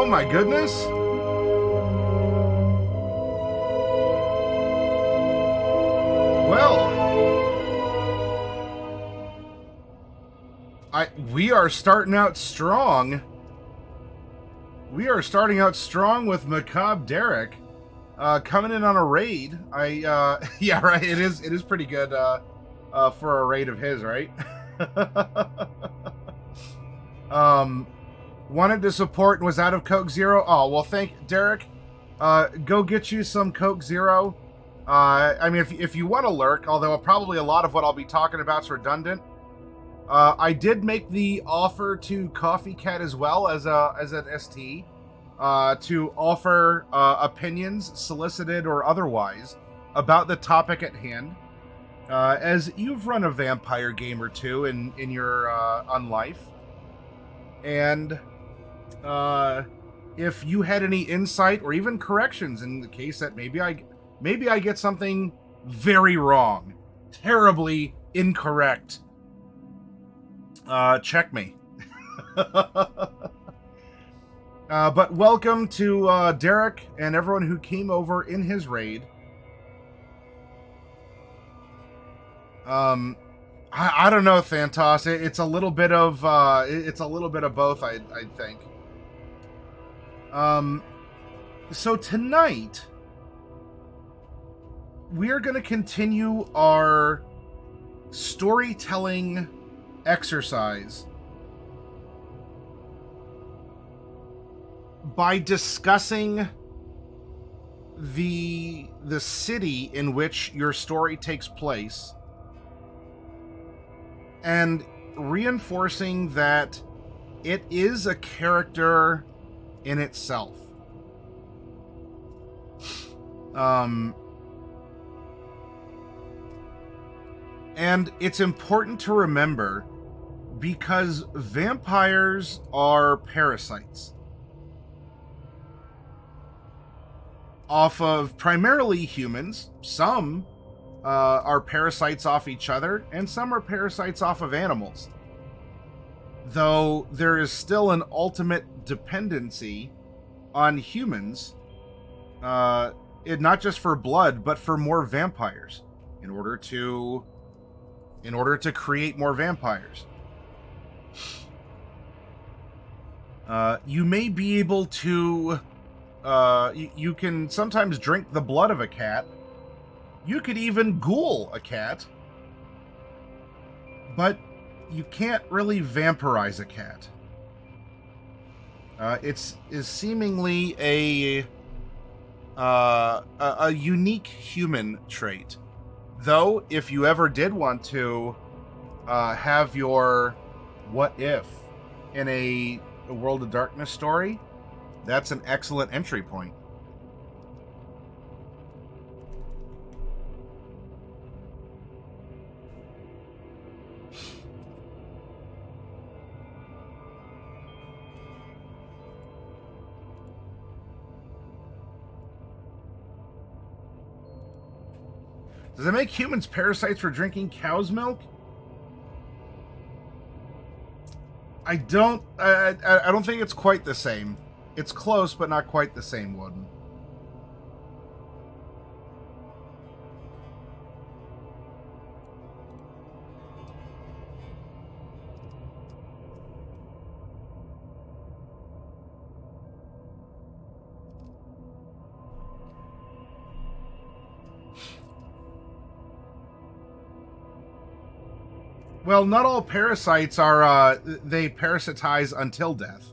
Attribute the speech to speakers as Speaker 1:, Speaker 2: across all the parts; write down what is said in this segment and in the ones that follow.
Speaker 1: Oh my goodness. Well, we are starting out strong. We are starting out strong with Macabre Derek coming in on a raid. Yeah, right. It is pretty good for a raid of his, right? Wanted to support and was out of Coke Zero. Oh well, thank Derek. Go get you some Coke Zero. I mean, if you want to lurk, although probably a lot of what I'll be talking about is redundant. I did make the offer to Coffee Cat as well as an ST to offer opinions, solicited or otherwise, about the topic at hand. As you've run a vampire game or two in your unlife, and if you had any insight or even corrections in the case that maybe I get something very wrong, terribly incorrect. Check me. But welcome to Derek and everyone who came over in his raid. I don't know, Thantos. It's a little bit of both. I think. So tonight we are going to continue our storytelling exercise by discussing the city in which your story takes place and reinforcing that it is a character in itself. And it's important to remember because vampires are parasites off of primarily humans. Some are parasites off each other, and some are parasites off of animals. Though there is still an ultimate dependency on humans, not just for blood, but for more vampires, in order to create more vampires. You may be able to you can sometimes drink the blood of a cat. You could even ghoul a cat, but you can't really vampirize a cat. It's seemingly a unique human trait. Though, if you ever did want to have your what if in a World of Darkness story, that's an excellent entry point. Does it make humans parasites for drinking cow's milk? I don't think it's quite the same. It's close, but not quite the same, Woden. Well, not all parasites are, they parasitize until death.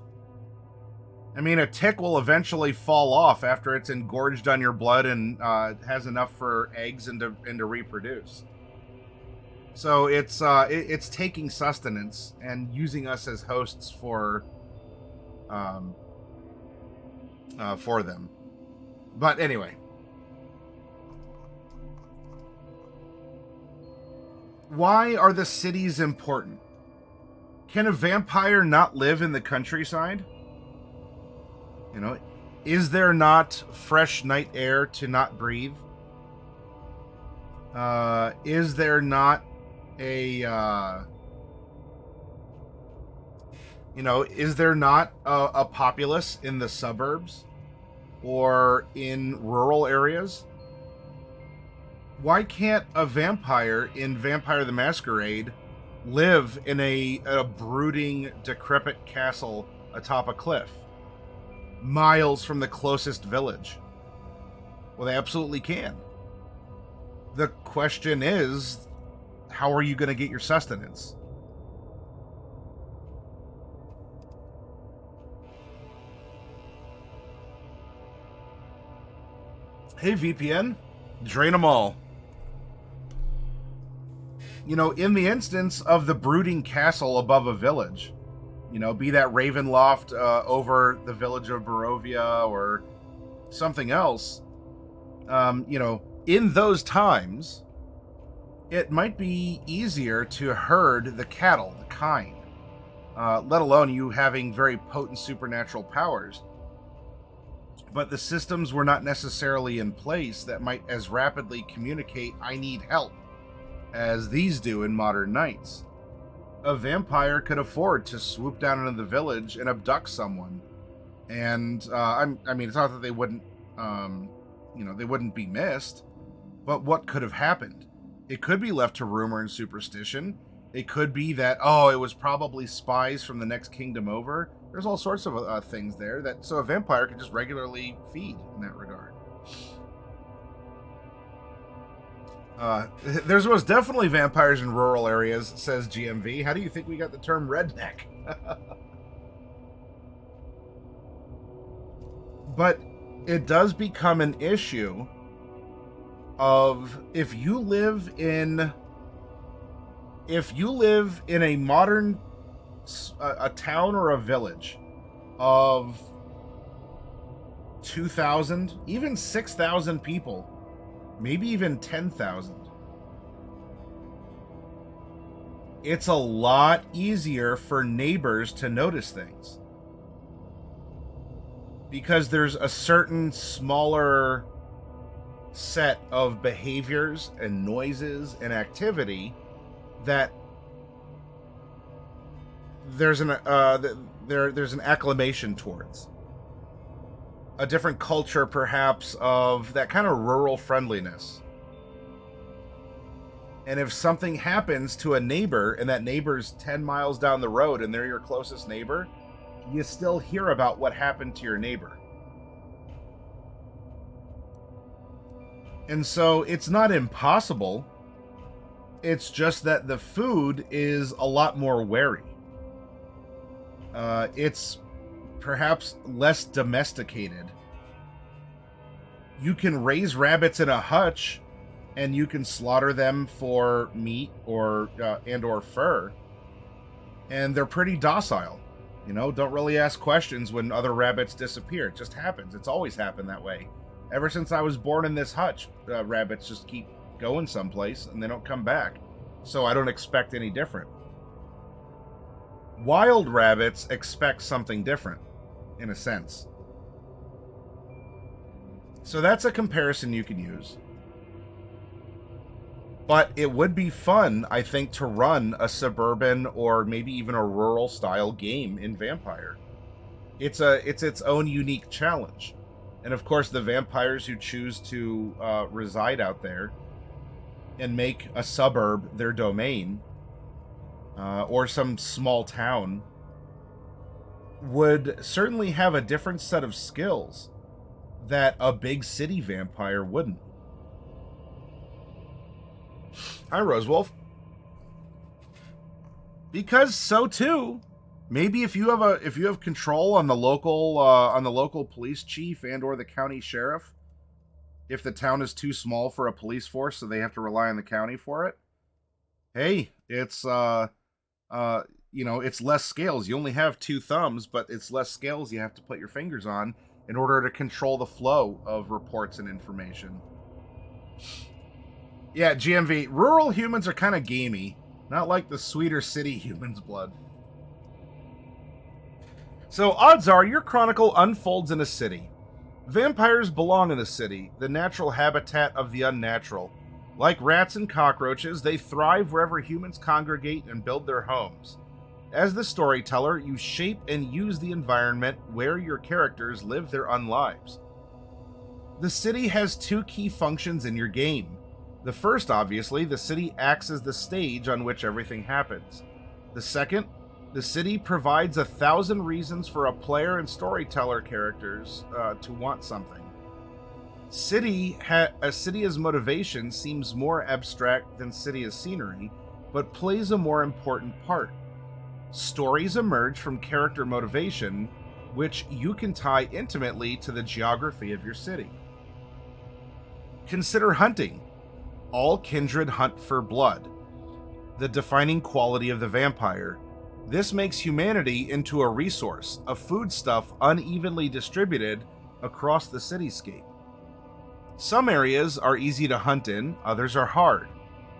Speaker 1: I mean, a tick will eventually fall off after it's engorged on your blood and has enough for eggs and to reproduce. So it's taking sustenance and using us as hosts for them. But anyway. Why are the cities important? Can a vampire not live in the countryside? You know, is there not fresh night air to not breathe? Is there not a Is there not a populace in the suburbs or in rural areas? Why can't a vampire in Vampire the Masquerade live in a brooding, decrepit castle atop a cliff, miles from the closest village? Well, they absolutely can. The question is, how are you going to get your sustenance? Hey, VPN, drain them all. In the instance of the brooding castle above a village, be that Ravenloft over the village of Barovia or something else, in those times, it might be easier to herd the cattle, the kine, let alone you having very potent supernatural powers. But the systems were not necessarily in place that might as rapidly communicate, "I need help," as these do in modern knights. A vampire could afford to swoop down into the village and abduct someone. And, it's not that they wouldn't, they wouldn't be missed, but what could have happened? It could be left to rumor and superstition. It could be that, it was probably spies from the next kingdom over. There's all sorts of things there so a vampire could just regularly feed in that regard. There's most definitely vampires in rural areas, says GMV. How do you think we got the term redneck? But it does become an issue of if you live in a modern a town or a village of 2,000, even 6,000 people, maybe even 10,000. It's a lot easier for neighbors to notice things, because there's a certain smaller set of behaviors and noises and activity that there's an acclamation towards. A different culture, perhaps, of that kind of rural friendliness. And if something happens to a neighbor, and that neighbor's 10 miles down the road, and they're your closest neighbor, you still hear about what happened to your neighbor. And so it's not impossible. It's just that the food is a lot more wary. It's perhaps less domesticated. You can raise rabbits in a hutch, and you can slaughter them for meat or fur, and they're pretty docile. Don't really ask questions when other rabbits disappear. It just happens. It's always happened that way. Ever since I was born in this hutch, rabbits just keep going someplace, and they don't come back. So I don't expect any different. Wild rabbits expect something different, in a sense. So that's a comparison you can use. But it would be fun, I think, to run a suburban or maybe even a rural style game in Vampire. It's its own unique challenge. And of course, the vampires who choose to reside out there and make a suburb their domain, or some small town, would certainly have a different set of skills that a big city vampire wouldn't. Hi, Rosewolf. Because so too, maybe if you have control on the local police chief and or the county sheriff, if the town is too small for a police force, so they have to rely on the county for it. Hey, it's it's less scales. You only have 2 thumbs, but it's less scales you have to put your fingers on in order to control the flow of reports and information. Yeah, GMV, rural humans are kind of gamey, not like the sweeter city humans' blood. So odds are your chronicle unfolds in a city. Vampires belong in a city, the natural habitat of the unnatural. Like rats and cockroaches, they thrive wherever humans congregate and build their homes. As the storyteller, you shape and use the environment where your characters live their unlives. The city has two key functions in your game. The first, obviously, the city acts as the stage on which everything happens. The second, the city provides 1,000 reasons for a player and storyteller characters to want something. A city as motivation seems more abstract than city as scenery, but plays a more important part. Stories emerge from character motivation, which you can tie intimately to the geography of your city. Consider hunting. All kindred hunt for blood, the defining quality of the vampire. This makes humanity into a resource, a foodstuff unevenly distributed across the cityscape. Some areas are easy to hunt in, others are hard.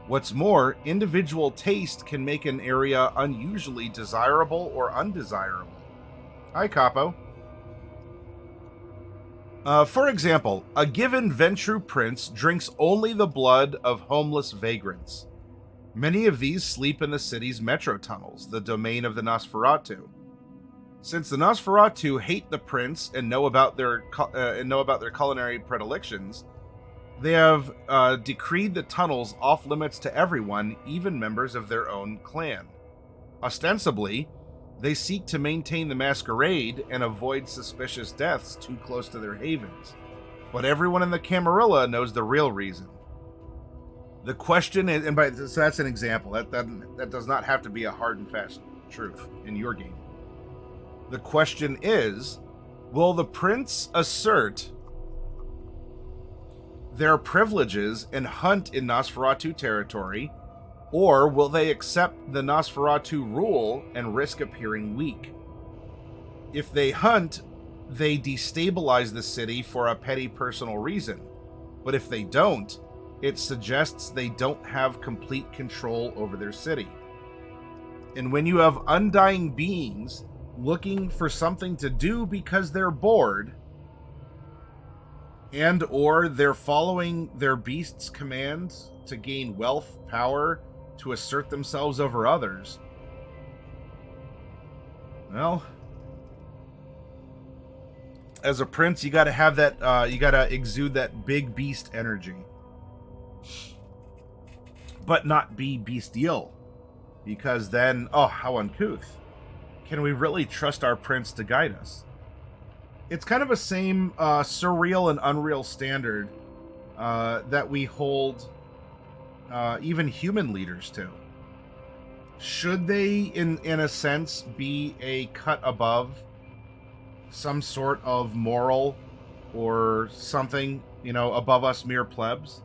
Speaker 1: What's more, individual taste can make an area unusually desirable or undesirable. Hi, Capo. For example, a given Ventru prince drinks only the blood of homeless vagrants. Many of these sleep in the city's metro tunnels, the domain of the Nosferatu. Since the Nosferatu hate the prince and know about their culinary predilections, they have decreed the tunnels off limits to everyone, even members of their own clan. Ostensibly, they seek to maintain the Masquerade and avoid suspicious deaths too close to their havens. But everyone in the Camarilla knows the real reason. The question is, so that's an example. That does not have to be a hard and fast truth in your game. The question is, will the prince assert their privileges and hunt in Nosferatu territory, or will they accept the Nosferatu rule and risk appearing weak? If they hunt, they destabilize the city for a petty personal reason. But if they don't, it suggests they don't have complete control over their city. And when you have undying beings looking for something to do because they're bored, and or they're following their beast's commands to gain wealth, power, to assert themselves over others, well, as a prince, you gotta have that, you gotta exude that big beast energy. But not be bestial, because then, oh, how uncouth. Can we really trust our prince to guide us? It's kind of a same surreal and unreal standard that we hold even human leaders to. Should they, in a sense, be a cut above some sort of moral or something, above us mere plebs?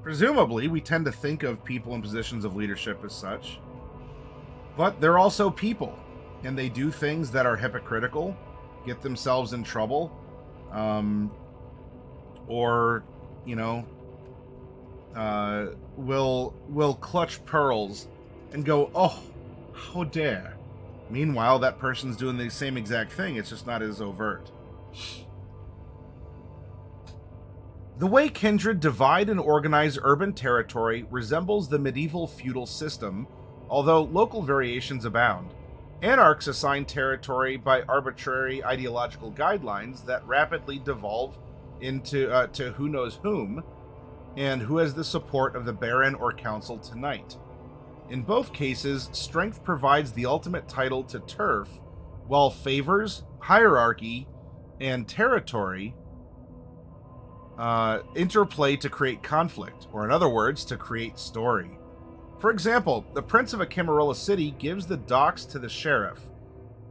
Speaker 1: Presumably, we tend to think of people in positions of leadership as such. But they're also people, and they do things that are hypocritical, get themselves in trouble, or will clutch pearls and go, oh, how dare. Meanwhile, that person's doing the same exact thing, it's just not as overt. The way Kindred divide and organize urban territory resembles the medieval feudal system, although local variations abound. Anarchs assign territory by arbitrary ideological guidelines that rapidly devolve into to who knows whom, and who has the support of the Baron or Council tonight. In both cases, strength provides the ultimate title to turf, while favors, hierarchy, and territory interplay to create conflict, or in other words, to create story. For example, the Prince of a Camarilla city gives the docks to the sheriff.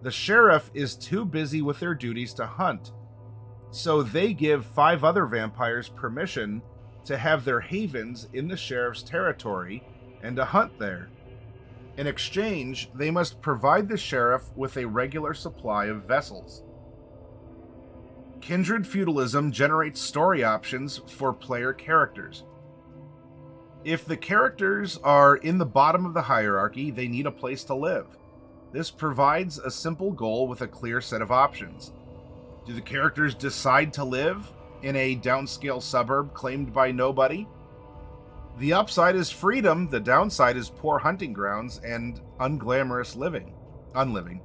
Speaker 1: The sheriff is too busy with their duties to hunt, so they give 5 other vampires permission to have their havens in the sheriff's territory and to hunt there. In exchange, they must provide the sheriff with a regular supply of vessels. Kindred feudalism generates story options for player characters. If the characters are in the bottom of the hierarchy, they need a place to live. This provides a simple goal with a clear set of options. Do the characters decide to live in a downscale suburb claimed by nobody? The upside is freedom, the downside is poor hunting grounds and unglamorous unliving.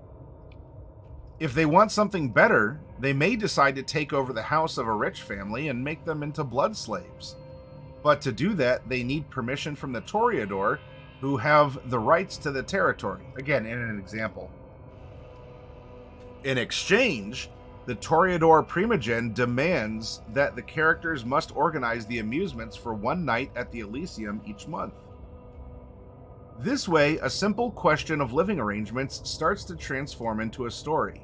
Speaker 1: If they want something better, they may decide to take over the house of a rich family and make them into blood slaves. But to do that, they need permission from the Toreador, who have the rights to the territory. Again, in an example. In exchange, the Toreador Primogen demands that the characters must organize the amusements for one night at the Elysium each month. This way, a simple question of living arrangements starts to transform into a story.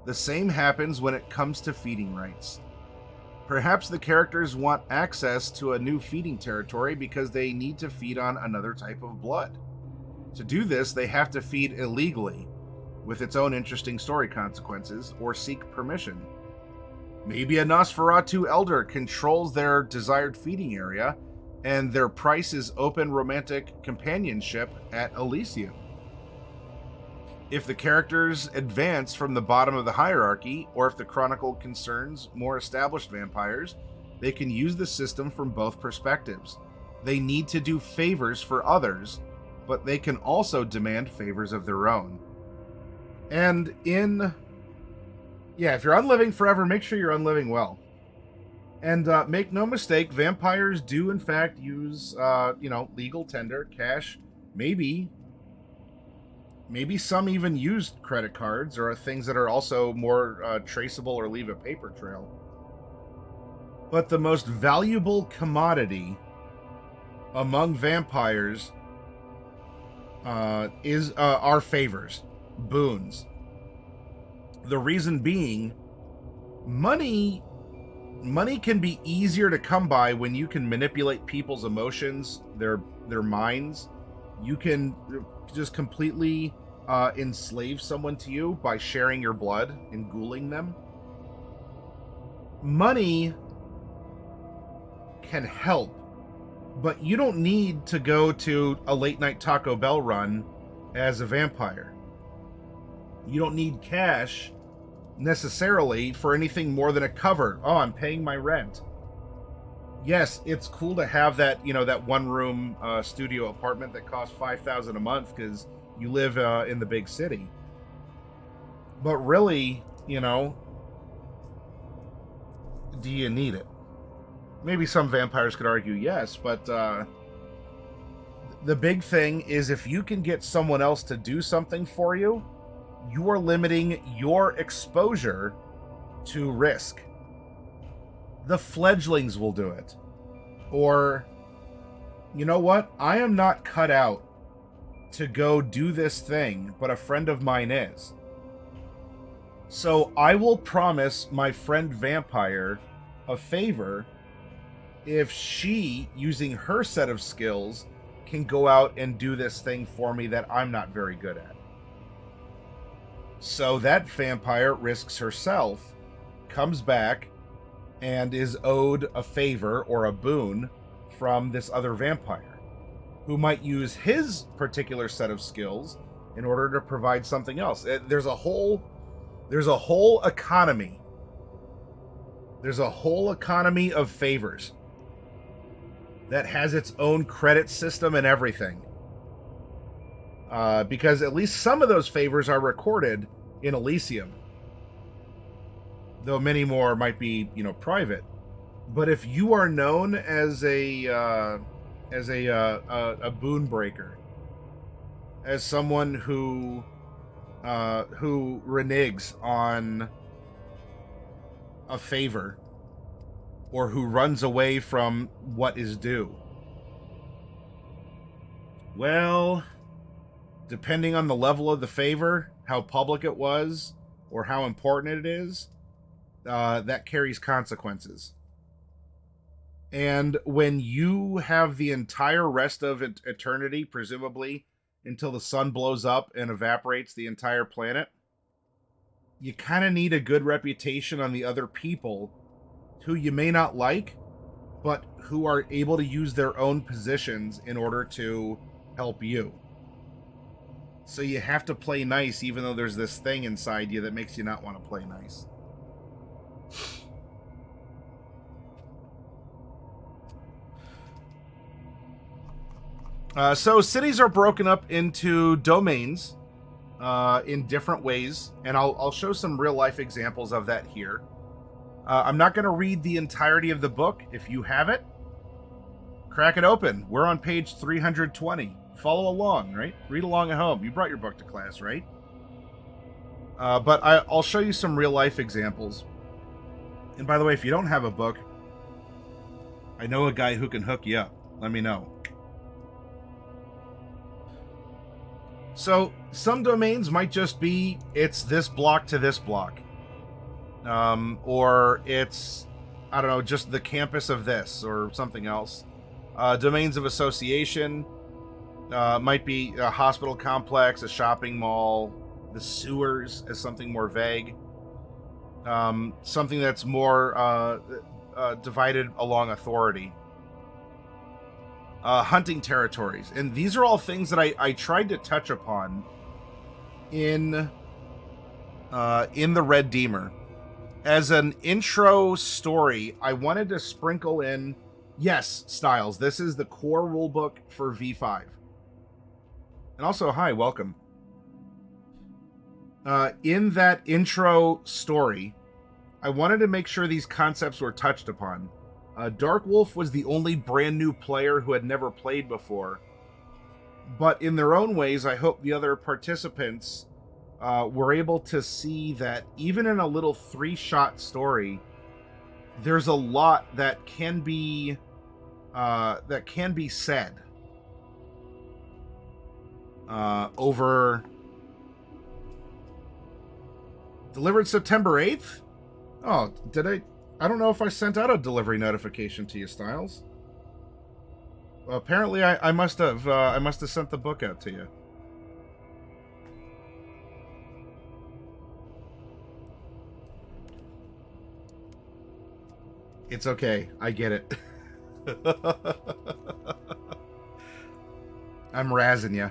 Speaker 1: The same happens when it comes to feeding rights. Perhaps the characters want access to a new feeding territory because they need to feed on another type of blood. To do this, they have to feed illegally, with its own interesting story consequences, or seek permission. Maybe a Nosferatu elder controls their desired feeding area, and their price is open romantic companionship at Elysium. If the characters advance from the bottom of the hierarchy, or if the chronicle concerns more established vampires, they can use the system from both perspectives. They need to do favors for others, but they can also demand favors of their own. And if you're unliving forever, make sure you're unliving well. And make no mistake, vampires do in fact use, legal tender, cash, maybe some even use credit cards or things that are also more traceable or leave a paper trail. But the most valuable commodity among vampires are favors, boons. The reason being, money can be easier to come by when you can manipulate people's emotions, their minds. You can just completely enslave someone to you by sharing your blood and ghouling them. Money can help, but you don't need to go to a late night Taco Bell run as a vampire. You don't need cash necessarily for anything more than a cover. Oh, I'm paying my rent. Yes, it's cool to have that, that one room studio apartment that costs $5,000 a month because you live in the big city. But really, do you need it? Maybe some vampires could argue yes, but the big thing is if you can get someone else to do something for you, you are limiting your exposure to risk. The fledglings will do it. Or, you know what? I am not cut out to go do this thing, but a friend of mine is. So I will promise my friend vampire a favor if she, using her set of skills, can go out and do this thing for me that I'm not very good at. So that vampire risks herself, comes back, and is owed a favor or a boon from this other vampire, who might use his particular set of skills in order to provide something else. There's a whole economy. There's a whole economy of favors that has its own credit system and everything. Because at least some of those favors are recorded in Elysium, though many more might be, private. But if you are known as a boon breaker, as someone who reneges on a favor, or who runs away from what is due, well, depending on the level of the favor, how public it was, or how important it is, that carries consequences. And when you have the entire rest of eternity, presumably until the sun blows up and evaporates the entire planet, you kind of need a good reputation on the other people who you may not like, but who are able to use their own positions in order to help you. So you have to play nice, even though there's this thing inside you that makes you not want to play nice. So cities are broken up into domains in different ways, and I'll show some real life examples of that here. I'm not going to read the entirety of the book. If you have it, crack it open. We're on page 320. Follow along, right? Read along at home. You brought your book to class, right? But I'll show you some real life examples. And by the way, if you don't have a book, I know a guy who can hook you up. Let me know. So some domains might just be it's this block to this block. Or it's, I don't know, just the campus of this or something else. Domains of association might be a hospital complex, a shopping mall, the sewers as something more vague. Something that's more divided along authority. Hunting territories. And these are all things that I tried to touch upon in the Red Deemer. As an intro story, I wanted to sprinkle in, yes, Styles, this is the core rulebook for V5. And also, hi, welcome. In that intro story, I wanted to make sure these concepts were touched upon. Dark Wolf was the only brand new player who had never played before. But in their own ways, I hope the other participants were able to see that even in a little 3-shot story, there's a lot that can be said over. Delivered September 8th? Oh, did I don't know if I sent out a delivery notification to you, Styles. Well, apparently I must have sent the book out to you. It's okay. I get it. I'm razzing you.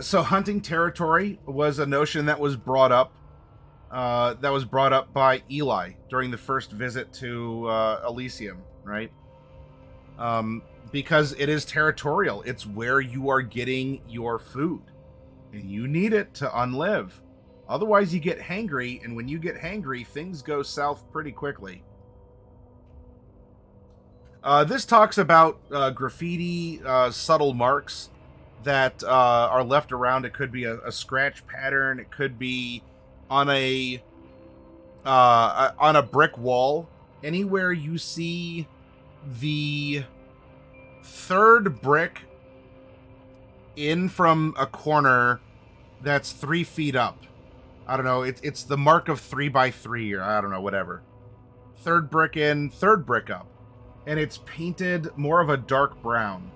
Speaker 1: So hunting territory was a notion that was brought up. By Eli during the first visit to Elysium, right? Because it is territorial. It's where you are getting your food, and you need it to unlive. Otherwise, you get hangry, and when you get hangry, things go south pretty quickly. This talks about graffiti, subtle marks that are left around. It could be a scratch pattern. It could be on a brick wall. Anywhere you see the third brick in from a corner that's 3 feet up. I don't know. It's the mark of 3x3, or I don't know, whatever. Third brick in, third brick up. And it's painted more of a dark brown.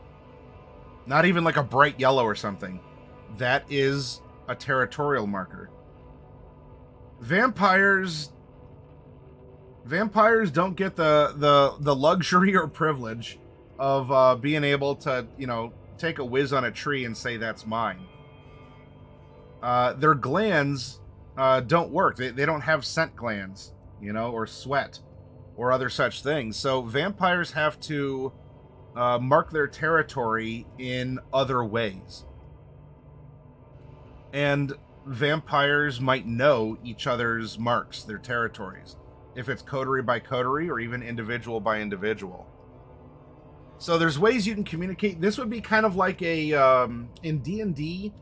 Speaker 1: Not even like a bright yellow or something. That is a territorial marker. Vampires don't get the luxury or privilege of being able to, take a whiz on a tree and say that's mine. Their glands don't work. They don't have scent glands, or sweat or other such things. So vampires have to mark their territory in other ways. And vampires might know each other's marks, their territories, if it's coterie by coterie or even individual by individual. So there's ways you can communicate. This would be kind of like in D&D,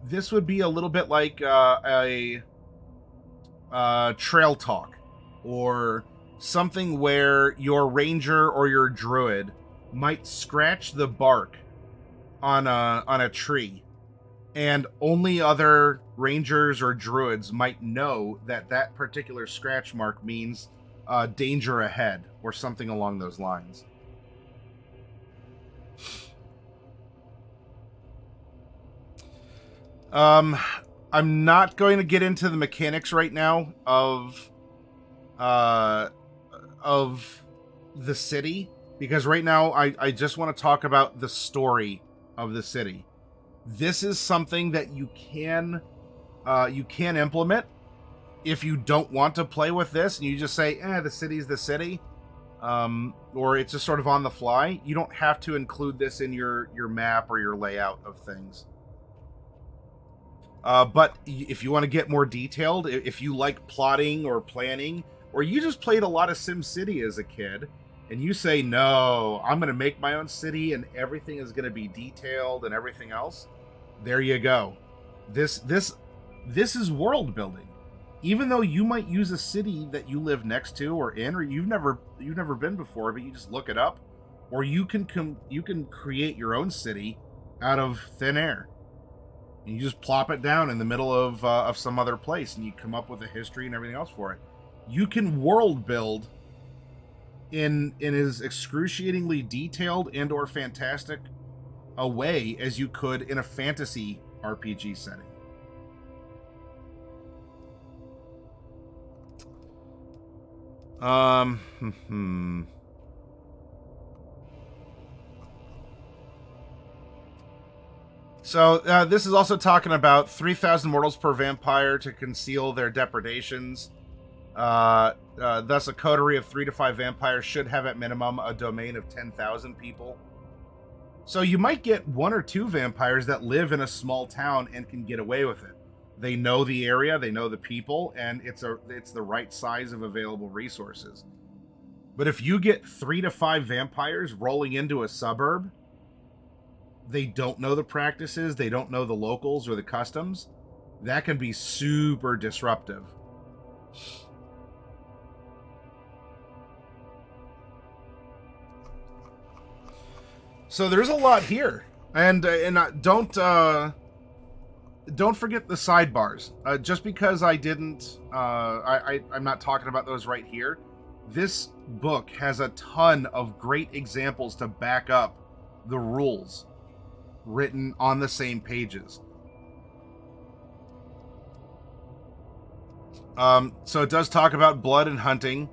Speaker 1: this would be a little bit like a trail talk, or something where your ranger or your druid might scratch the bark on a tree, and only other rangers or druids might know that particular scratch mark means danger ahead, or something along those lines. I'm not going to get into the mechanics right now of the city, because right now I just want to talk about the story of the city. This is something that you can implement if you don't want to play with this, and you just say, the city's the city. or it's just sort of on the fly, you don't have to include this in your map or your layout of things. But if you want to get more detailed, if you like plotting or planning, or you just played a lot of SimCity as a kid, and you say, no, I'm going to make my own city and everything is going to be detailed and everything else, there you go. This is world building. Even though you might use a city that you live next to or in, or you've never been before, but you just look it up, or you can create your own city out of thin air. And you just plop it down in the middle of some other place, and you come up with a history and everything else for it. You can world build in as excruciatingly detailed and or fantastic a way as you could in a fantasy RPG setting. So this is also talking about 3,000 mortals per vampire to conceal their depredations. Thus, a coterie of 3 to 5 vampires should have at minimum a domain of 10,000 people. So you might get 1 or 2 vampires that live in a small town and can get away with it. They know the area, they know the people, and it's the right size of available resources. But if you get 3 to 5 vampires rolling into a suburb, they don't know the practices, they don't know the locals or the customs, that can be super disruptive. So there's a lot here, and don't forget the sidebars. Just because I didn't, I'm not talking about those right here. This book has a ton of great examples to back up the rules written on the same pages. So it does talk about blood and hunting.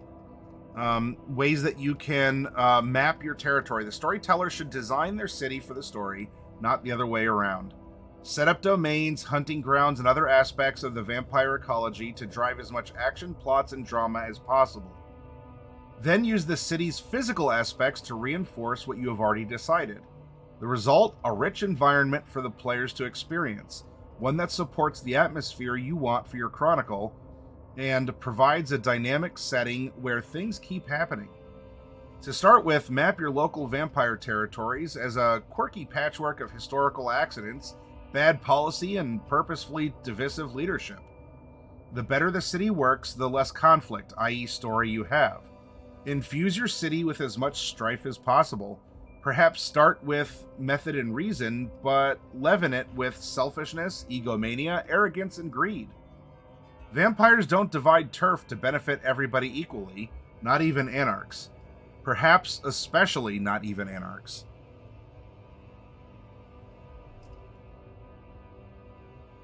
Speaker 1: Ways that you can map your territory. The storyteller should design their city for the story, not the other way around. Set up domains, hunting grounds, and other aspects of the vampire ecology to drive as much action, plots, and drama as possible. Then use the city's physical aspects to reinforce what you have already decided. The result, a rich environment for the players to experience, one that supports the atmosphere you want for your chronicle, and provides a dynamic setting where things keep happening. To start with, map your local vampire territories as a quirky patchwork of historical accidents, bad policy, and purposefully divisive leadership. The better the city works, the less conflict, i.e. story, you have. Infuse your city with as much strife as possible. Perhaps start with method and reason, but leaven it with selfishness, egomania, arrogance, and greed. Vampires don't divide turf to benefit everybody equally, not even anarchs. Perhaps especially not even anarchs.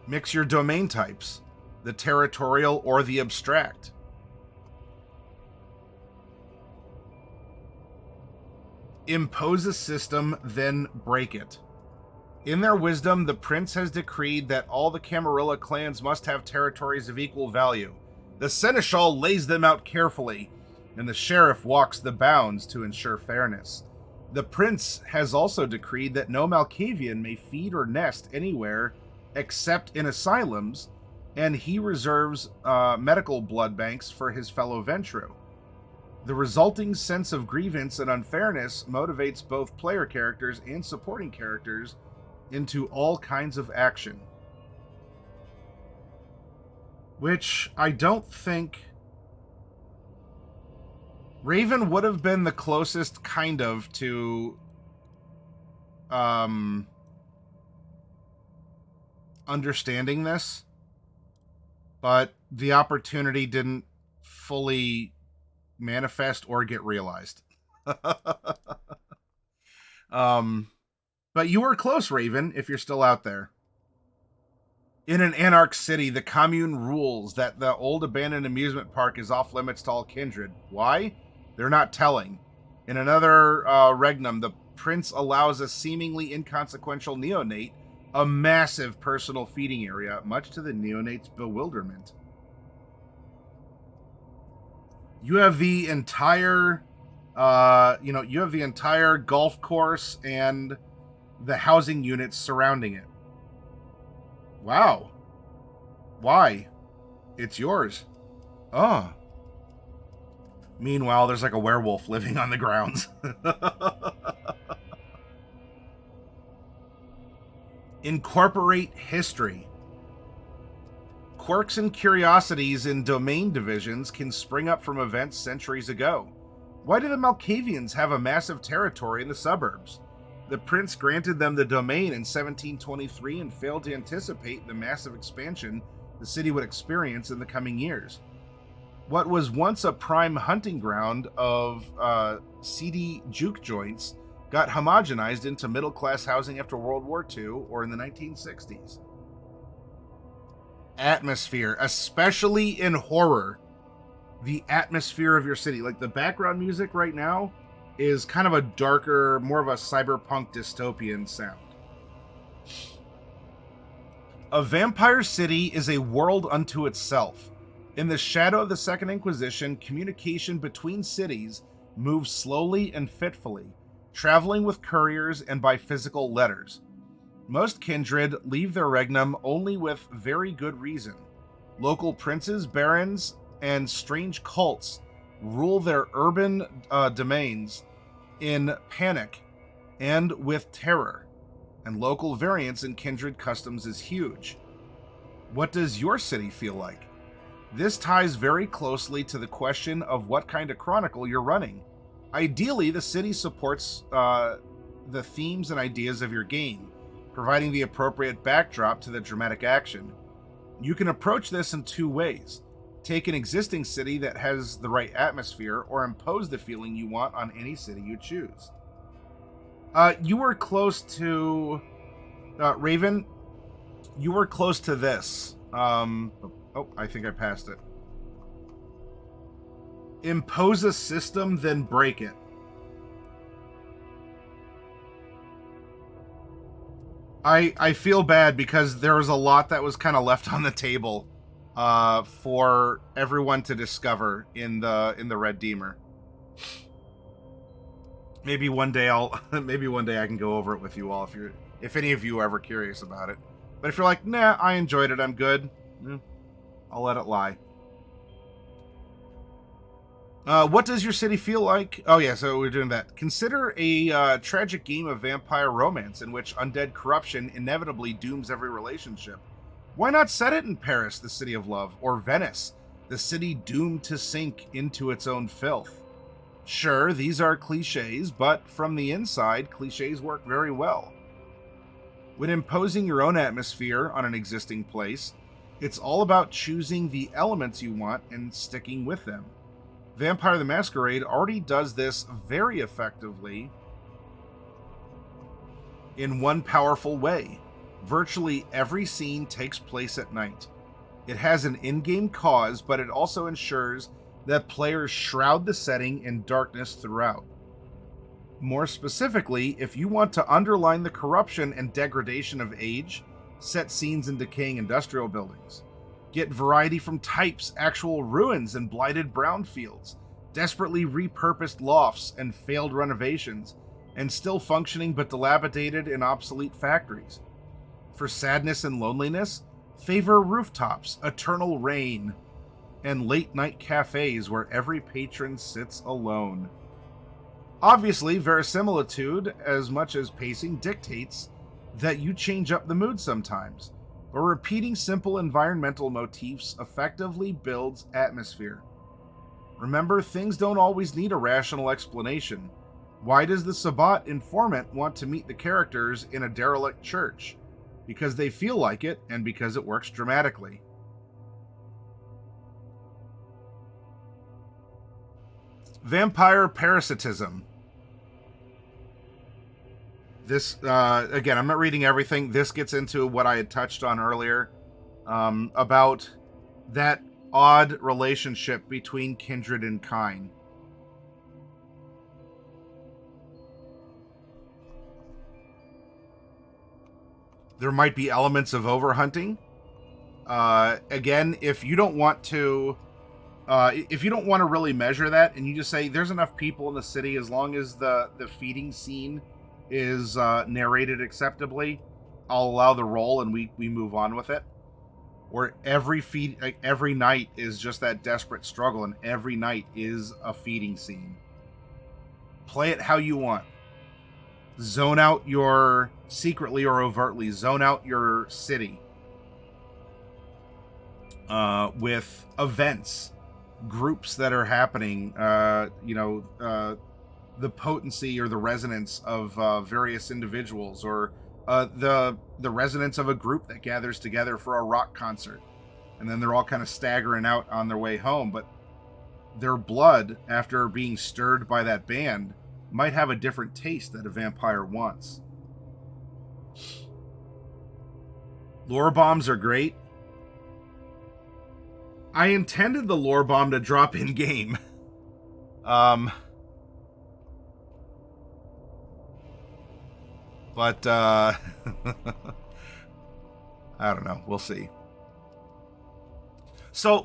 Speaker 1: Mix your domain types, the territorial or the abstract. Impose a system, then break it. In their wisdom, the prince has decreed that all the Camarilla clans must have territories of equal value. The seneschal lays them out carefully, and the sheriff walks the bounds to ensure fairness. The prince has also decreed that no Malkavian may feed or nest anywhere except in asylums, and he reserves medical blood banks for his fellow Ventru. The resulting sense of grievance and unfairness motivates both player characters and supporting characters into all kinds of action. Which I don't think... Raven would have been the closest kind of to understanding this, but the opportunity didn't fully manifest or get realized. But you were close, Raven, if you're still out there. In an anarch city, the commune rules that the old abandoned amusement park is off limits to all kindred. Why? They're not telling. In another regnum, the prince allows a seemingly inconsequential neonate a massive personal feeding area, much to the neonate's bewilderment. You have the entire You have the entire golf course and the housing units surrounding it. Wow. Why? It's yours. Oh. Meanwhile, there's like a werewolf living on the grounds. Incorporate history. Quirks and curiosities in domain divisions can spring up from events centuries ago. Why do the Malkavians have a massive territory in the suburbs? The prince granted them the domain in 1723 and failed to anticipate the massive expansion the city would experience in the coming years. What was once a prime hunting ground of seedy juke joints got homogenized into middle-class housing after World War II or in the 1960s. Atmosphere, especially in horror. The atmosphere of your city. Like, the background music right now is kind of a darker, more of a cyberpunk dystopian sound. A vampire city is a world unto itself. In the shadow of the Second Inquisition, communication between cities moves slowly and fitfully, traveling with couriers and by physical letters. Most kindred leave their regnum only with very good reason. Local princes, barons, and strange cults rule their urban domains in panic and with terror, and local variance in kindred customs is huge. What does your city feel like? This ties very closely to the question of what kind of chronicle you're running. Ideally, the city supports the themes and ideas of your game, providing the appropriate backdrop to the dramatic action. You can approach this in two ways. Take an existing city that has the right atmosphere, or impose the feeling you want on any city you choose. You were close to... Raven, you were close to this. I think I passed it. Impose a system, then break it. I feel bad because there was a lot that was kind of left on the table for everyone to discover in the Red Deemer. Maybe one day I can go over it with you all if any of you are ever curious about it. But if you're like, nah, I enjoyed it, I'm good, I'll let it lie. What does your city feel like? Oh yeah, so we're doing that. Consider a tragic game of vampire romance in which undead corruption inevitably dooms every relationship. Why not set it in Paris, the city of love, or Venice, the city doomed to sink into its own filth? Sure, these are cliches, but from the inside, cliches work very well. When imposing your own atmosphere on an existing place, it's all about choosing the elements you want and sticking with them. Vampire the Masquerade already does this very effectively in one powerful way. Virtually every scene takes place at night. It has an in-game cause, but it also ensures that players shroud the setting in darkness throughout. More specifically, if you want to underline the corruption and degradation of age, set scenes in decaying industrial buildings. Get variety from types, actual ruins and blighted brownfields, desperately repurposed lofts and failed renovations, and still functioning but dilapidated and obsolete factories. For sadness and loneliness, favor rooftops, eternal rain, and late-night cafes where every patron sits alone. Obviously, verisimilitude, as much as pacing, dictates that you change up the mood sometimes, but repeating simple environmental motifs effectively builds atmosphere. Remember, things don't always need a rational explanation. Why does the Sabbat informant want to meet the characters in a derelict church? Because they feel like it, and because it works dramatically. Vampire parasitism. This, again, I'm not reading everything. This gets into what I had touched on earlier, about that odd relationship between kindred and kind. There might be elements of overhunting. Again, if you don't want to If you don't want to really measure that, and you just say there's enough people in the city, as long as the feeding scene is narrated acceptably, I'll allow the roll and we move on with it. Where every night is just that desperate struggle, and every night is a feeding scene. Play it how you want. Zone out your secretly or overtly zone out your city with events, groups that are happening. The potency or the resonance of various individuals, or the resonance of a group that gathers together for a rock concert, and then they're all kind of staggering out on their way home, but their blood, after being stirred by that band, might have a different taste that a vampire wants. Lore bombs are great. I intended the lore bomb to drop in game. But, I don't know. We'll see. So,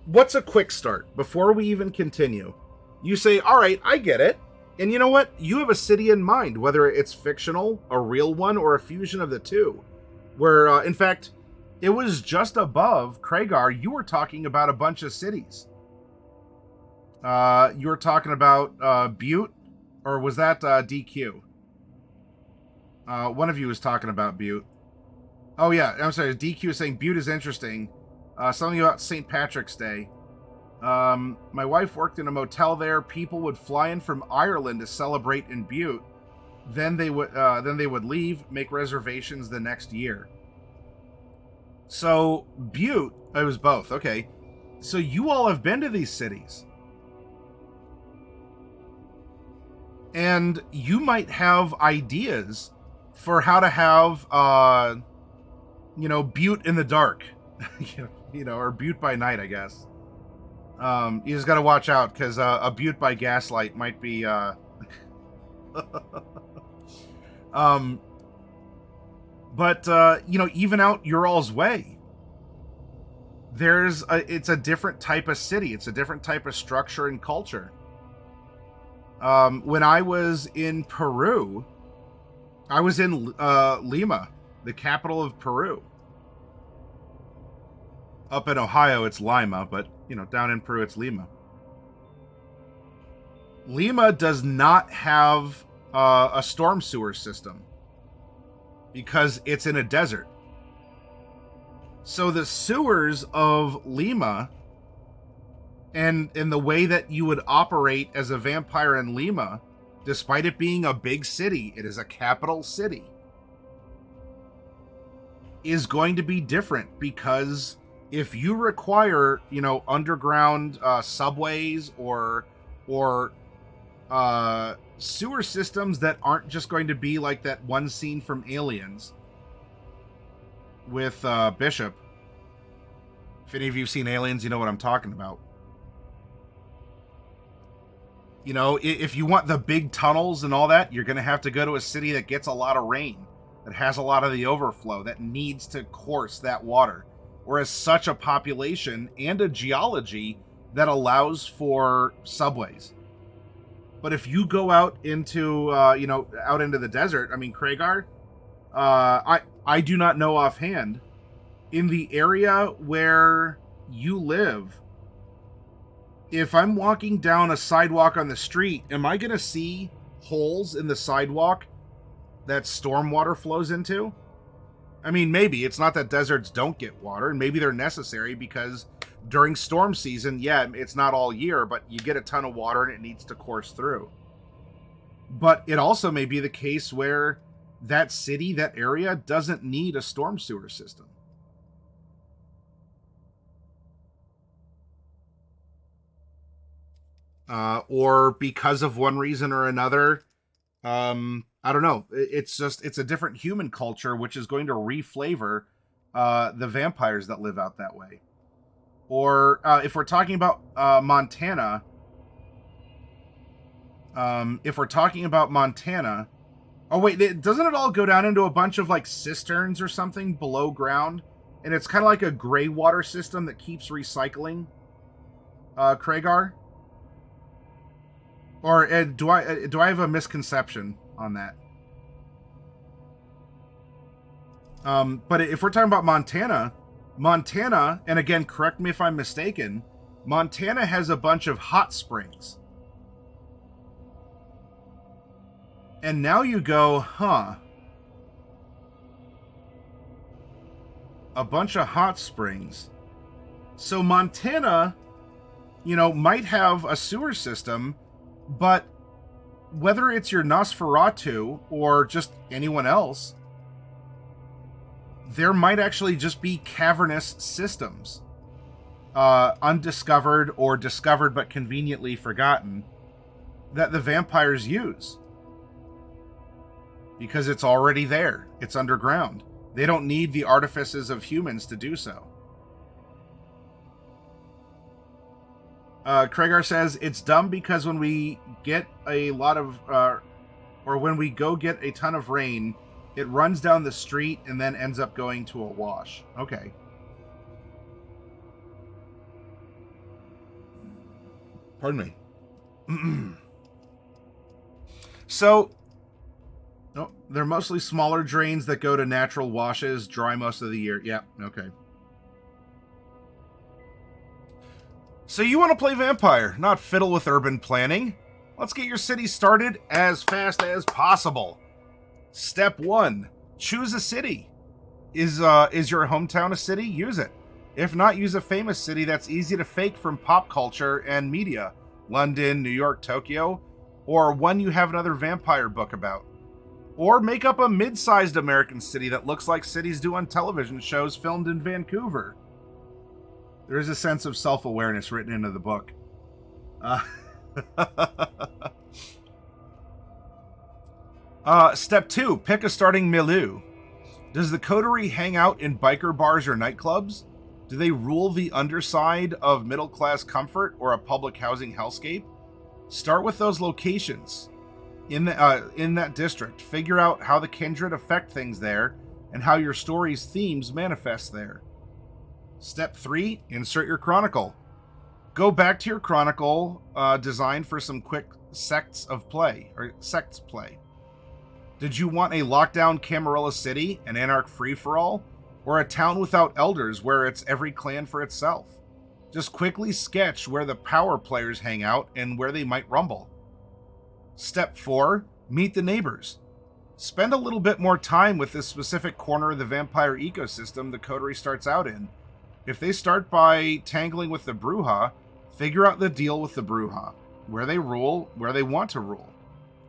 Speaker 1: what's a quick start? Before we even continue, you say, all right, I get it. And you know what? You have a city in mind, whether it's fictional, a real one, or a fusion of the two. Where, in fact, it was just above Kragar. You were talking about a bunch of cities. You were talking about Butte, or was that DQ? One of you was talking about Butte. Oh, yeah. I'm sorry. DQ is saying Butte is interesting. Something about St. Patrick's Day. My wife worked in a motel there. People would fly in from Ireland to celebrate in Butte. Then they would leave, make reservations the next year. So Butte, it was both. Okay. So you all have been to these cities. And you might have ideas for how to have, Butte in the dark, or Butte by night, I guess. You just got to watch out, because a Butte by gaslight might be, even out your all's way, it's a different type of city. It's a different type of structure and culture. When I was in Peru, I was in Lima, the capital of Peru. Up in Ohio, it's Lima, but, down in Peru, it's Lima. Lima does not have a storm sewer system because it's in a desert. So the sewers of Lima and the way that you would operate as a vampire in Lima, despite it being a big city, it is a capital city, is going to be different, because if you require, underground subways or sewer systems that aren't just going to be like that one scene from Aliens with Bishop. If any of you have seen Aliens, you know what I'm talking about. If you want the big tunnels and all that, you're going to have to go to a city that gets a lot of rain, that has a lot of the overflow, that needs to course that water, or has such a population and a geology that allows for subways. But if you go out into, out into the desert, I mean, Kragar, I do not know offhand, in the area where you live, if I'm walking down a sidewalk on the street, am I going to see holes in the sidewalk that stormwater flows into? I mean, maybe. It's not that deserts don't get water, and maybe they're necessary because during storm season, yeah, it's not all year, but you get a ton of water and it needs to course through. But it also may be the case where that city, that area, doesn't need a storm sewer system. Or because of one reason or another, I don't know. It's a different human culture, which is going to reflavor the vampires that live out that way. Or if we're talking about Montana, oh wait, doesn't it all go down into a bunch of like cisterns or something below ground? And it's kind of like a gray water system that keeps recycling. Kragar? Or do I have a misconception on that? But if we're talking about Montana, and again, correct me if I'm mistaken, Montana has a bunch of hot springs. And now you go, huh? A bunch of hot springs. So Montana, might have a sewer system, but whether it's your Nosferatu or just anyone else, there might actually just be cavernous systems, undiscovered or discovered but conveniently forgotten, that the vampires use. Because it's already there. It's underground. They don't need the artifices of humans to do so. Kragar says, it's dumb because when we get a lot of, or when we go get a ton of rain, it runs down the street and then ends up going to a wash. Okay. Pardon me. So, no, they're mostly smaller drains that go to natural washes, dry most of the year. Yeah, okay. So you want to play Vampire, not fiddle with urban planning. Let's get your city started as fast as possible. Step 1, choose a city. Is your hometown a city? Use it. If not, use a famous city that's easy to fake from pop culture and media. London, New York, Tokyo, or one you have another vampire book about. Or make up a mid-sized American city that looks like cities do on television shows filmed in Vancouver. There is a sense of self-awareness written into the book. Step 2, pick a starting milieu. Does the coterie hang out in biker bars or nightclubs? Do they rule the underside of middle-class comfort or a public housing hellscape? Start with those locations in that district. Figure out how the Kindred affect things there and how your story's themes manifest there. Step 3, insert your chronicle. Go back to your chronicle designed for some quick sects play. Did you want a lockdown Camarilla City, an Anarch free-for-all, or a town without elders where it's every clan for itself? Just quickly sketch where the power players hang out and where they might rumble. Step 4, meet the neighbors. Spend a little bit more time with this specific corner of the vampire ecosystem the coterie starts out in. If they start by tangling with the Bruja, figure out the deal with the Bruja, where they rule, where they want to rule.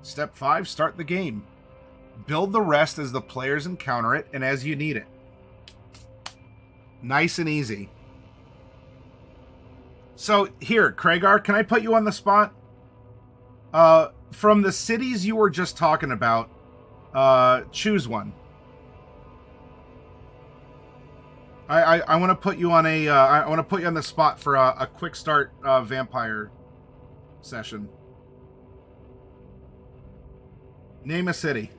Speaker 1: Step 5, start the game. Build the rest as the players encounter it and as you need it. Nice and easy. So here, Kragar, can I put you on the spot? From the cities you were just talking about, choose one. I want to put you on I want to put you on the spot for a quick start vampire session. Name a city.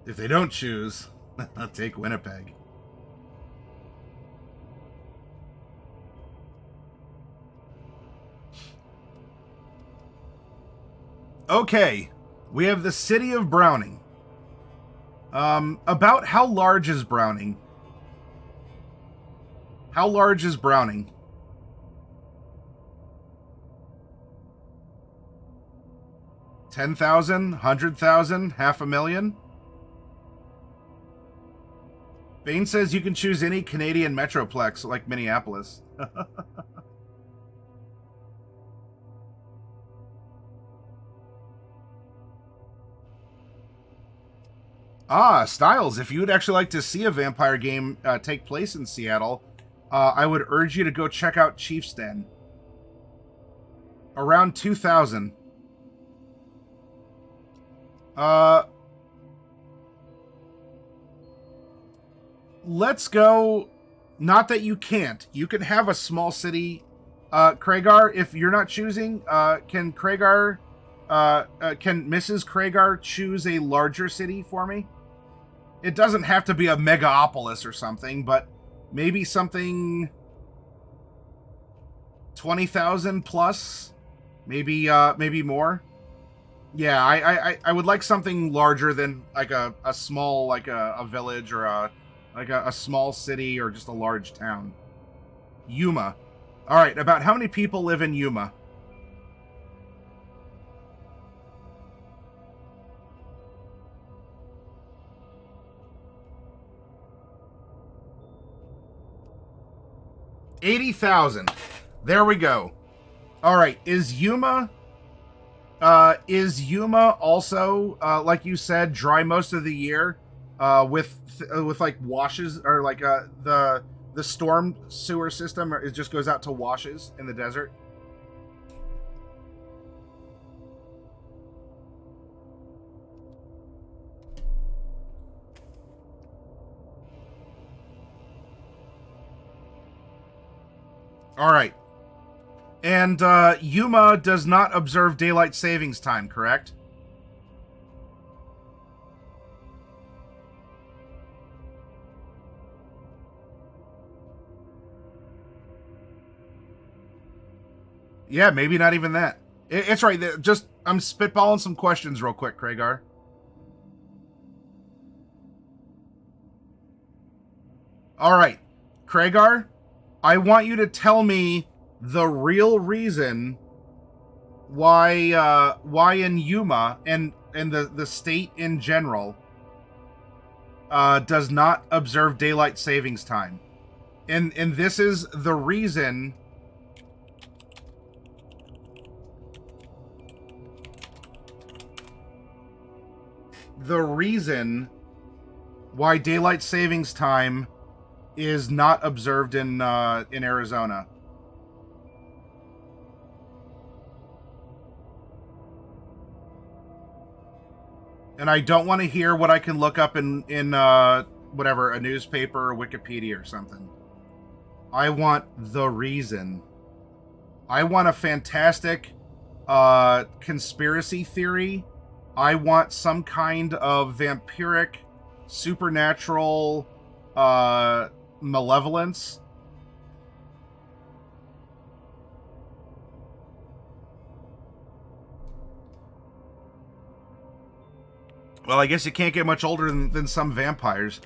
Speaker 1: If they don't choose, I'll take Winnipeg. Okay, we have the city of Browning. About how large is Browning? How large is Browning? 10,000? 100,000? 500,000? Bane says you can choose any Canadian metroplex like Minneapolis. Styles, if you would actually like to see a vampire game take place in Seattle, I would urge you to go check out Chief's Den. Around 2,000. Let's go. Not that you can't. You can have a small city. Kragar, if you're not choosing, can Kragar can Mrs. Kragar choose a larger city for me? It doesn't have to be a megapolis or something, but maybe something 20,000 plus, maybe more. Yeah, I would like something larger than like a small, like a village or a small city or just a large town. Yuma. All right, about how many people live in Yuma? $80,000. There we go. All right, is Yuma also like you said, dry most of the year, with like washes, or like the storm sewer system, or it just goes out to washes in the desert? All right. And Yuma does not observe daylight savings time, correct? Yeah, maybe not even that. It's right. Just I'm spitballing some questions real quick, Kragar. All right, Kragar, I want you to tell me the real reason why in Yuma and the state in general does not observe daylight savings time. And this is the reason. The reason why daylight savings time is not observed in Arizona. And I don't want to hear what I can look up in whatever, a newspaper or Wikipedia or something. I want the reason. I want a fantastic conspiracy theory. I want some kind of vampiric, supernatural malevolence. Well, I guess you can't get much older than some vampires.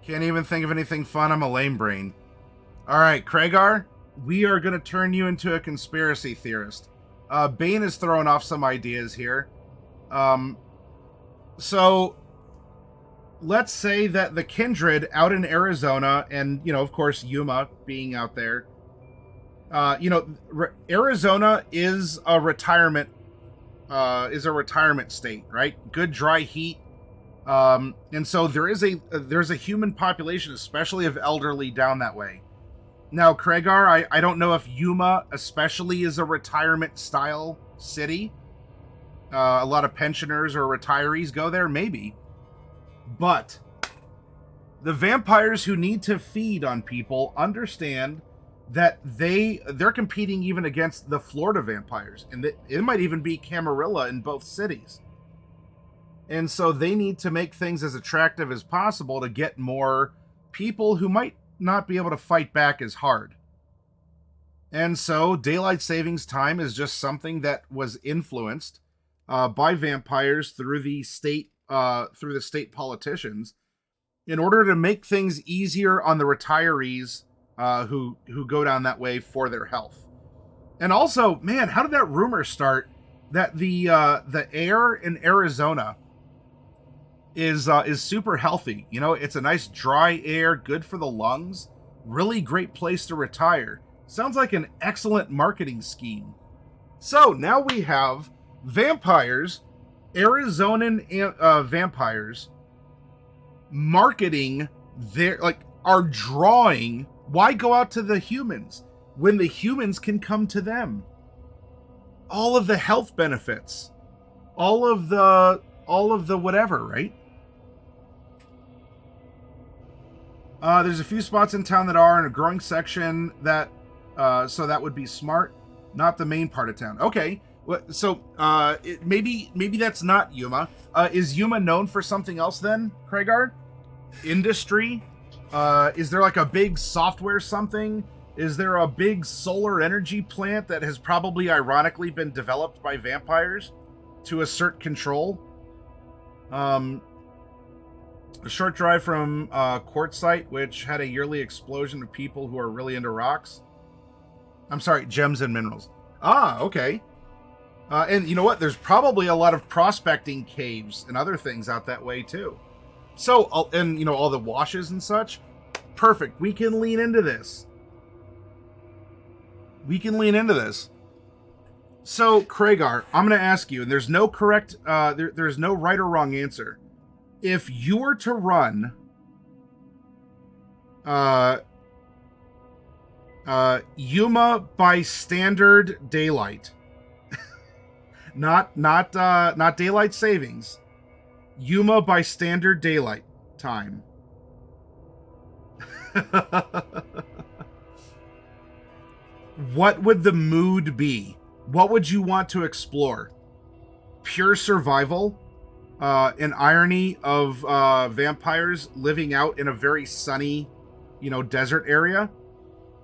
Speaker 1: Can't even think of anything fun. I'm a lame brain. All right, Kragar, we are going to turn you into a conspiracy theorist. Bane is throwing off some ideas here. So let's say that the Kindred out in Arizona, and, of course, Yuma being out there, Arizona is a retirement state, right? Good dry heat. And so there's a human population, especially of elderly, down that way. Now, Kragar, I don't know if Yuma especially is a retirement style city. A lot of pensioners or retirees go there, maybe. But the vampires who need to feed on people understand that they're competing even against the Florida vampires, and it might even be Camarilla in both cities. And so they need to make things as attractive as possible to get more people who might not be able to fight back as hard. And so daylight savings time is just something that was influenced by vampires through the state politicians in order to make things easier on the retirees who go down that way for their health. And also, man, how did that rumor start that the air in Arizona is super healthy? It's a nice dry air, good for the lungs, really great place to retire. Sounds like an excellent marketing scheme. So now we have vampires, Arizonan vampires, marketing their, like, are drawing. Why go out to the humans when the humans can come to them? All of the health benefits, all of the whatever, right? There's a few spots in town that are in a growing section that, so that would be smart, not the main part of town. Okay, so maybe that's not Yuma. Is Yuma known for something else then, Craigar? Industry? Is there like a big software something? Is there a big solar energy plant that has probably ironically been developed by vampires to assert control? A short drive from Quartzsite, which had a yearly explosion of people who are really into rocks. I'm sorry, gems and minerals. Ah, okay. And you know what? There's probably a lot of prospecting caves and other things out that way too. So, and you know, all the washes and such. Perfect. We can lean into this. So, Craigar, I'm going to ask you, and there's no correct, there's no right or wrong answer. If you were to run Yuma by standard daylight, not daylight savings, Yuma by standard daylight time. What would the mood be? What would you want to explore? Pure survival? An irony of vampires living out in a very sunny, desert area?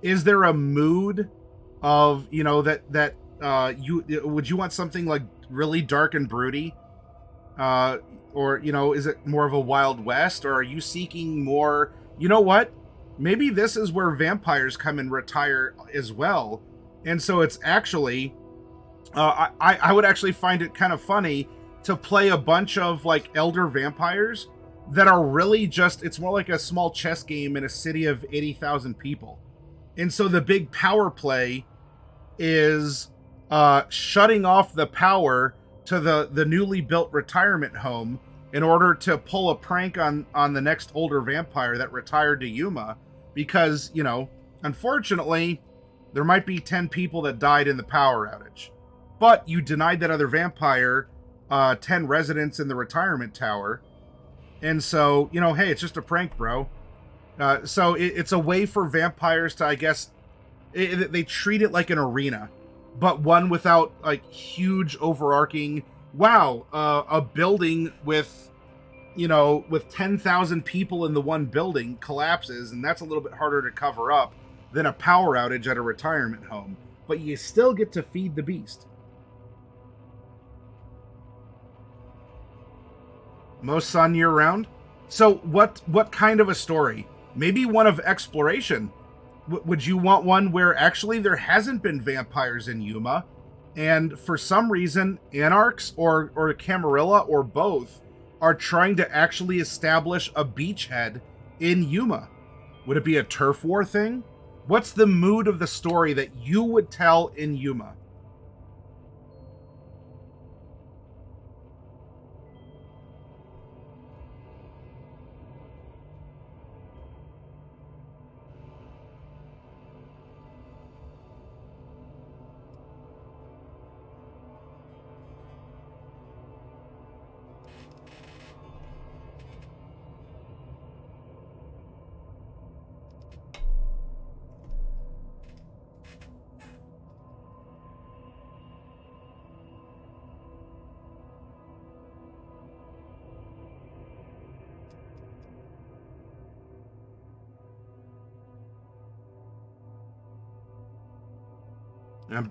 Speaker 1: Is there a mood of, that would you want something like really dark and broody? Or, is it more of a Wild West? Or are you seeking more, you know what? Maybe this is where vampires come and retire as well. And so it's actually, I would actually find it kind of funny to play a bunch of like elder vampires that are really just, it's more like a small chess game in a city of 80,000 people. And so the big power play is shutting off the power to the newly built retirement home in order to pull a prank on the next older vampire that retired to Yuma. Because, unfortunately, there might be 10 people that died in the power outage. But you denied that other vampire 10 residents in the retirement tower. And so, hey, it's just a prank, bro. So it's a way for vampires to, I guess, they treat it like an arena, but one without like huge overarching, wow, a building with, with 10,000 people in the one building collapses, and that's a little bit harder to cover up than a power outage at a retirement home. But you still get to feed the beast. Most sun year round. So what kind of a story? Maybe one of exploration. Would you want one where actually there hasn't been vampires in Yuma, and for some reason anarchs or Camarilla or both are trying to actually establish a beachhead in Yuma? Would it be a turf war thing? What's the mood of the story that you would tell in Yuma?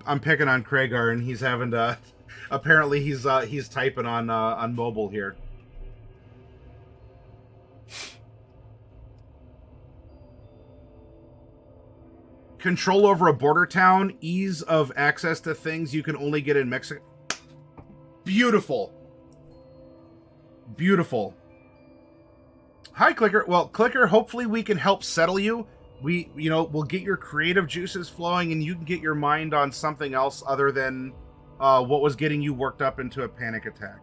Speaker 1: I'm picking on Craigar, and he's having to. Apparently, he's typing on mobile here. Control over a border town, ease of access to things you can only get in Mexico. Beautiful. Beautiful. Hi, Clicker. Well, Clicker, hopefully we can help settle you we'll get your creative juices flowing, and you can get your mind on something else other than what was getting you worked up into a panic attack.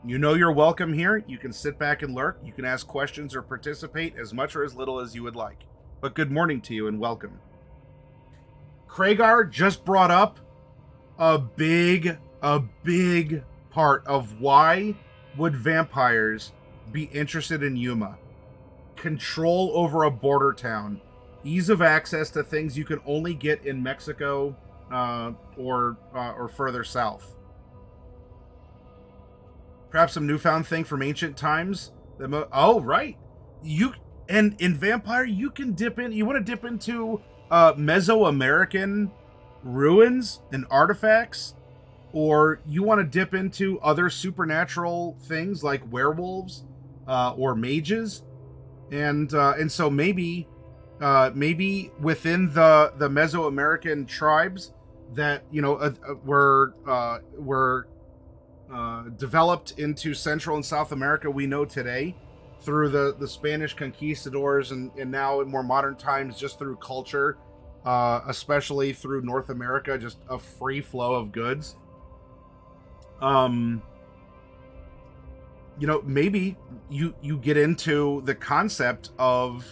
Speaker 1: You know you're welcome here. You can sit back and lurk. You can ask questions or participate as much or as little as you would like. But good morning to you and welcome. Kragar just brought up a big part of why would vampires be interested in Yuma. Control over a border town. Ease of access to things you can only get in Mexico or further south. Perhaps some newfound thing from ancient times. Right. And in Vampire, you can dip in. You want to dip into Mesoamerican ruins and artifacts, or you want to dip into other supernatural things like werewolves or mages, and so maybe within the Mesoamerican tribes that were developed into Central and South America we know today through the Spanish conquistadors, and now in more modern times just through culture, especially through North America, just a free flow of goods. Maybe you get into the concept of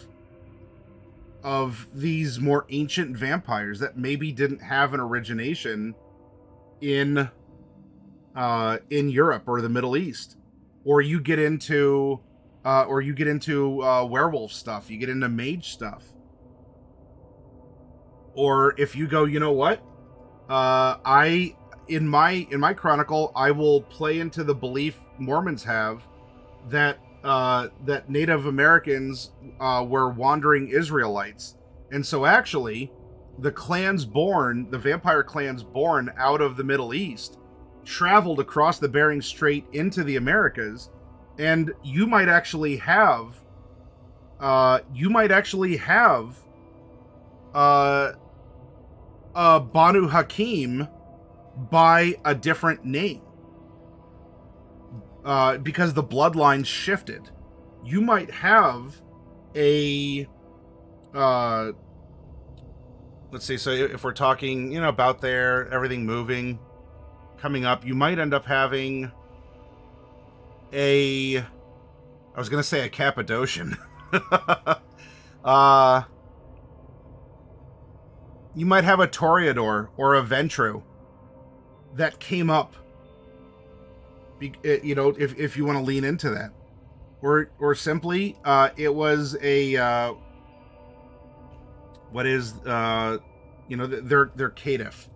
Speaker 1: these more ancient vampires that maybe didn't have an origination in Europe or the Middle East, or you get into werewolf stuff, you get into mage stuff, or if you go, you know what, in my chronicle, I will play into the belief Mormons have that Native Americans were wandering Israelites, and so actually the vampire clans born out of the Middle East traveled across the Bering Strait into the Americas, and you might actually have Banu Hakim by a different name because the bloodline shifted. You might have a let's see, so if we're talking about everything moving coming up, you might end up having I was going to say a Cappadocian. You might have a Toreador or a Ventru that came up, if you want to lean into that. Or simply, it was a, they're caitiff.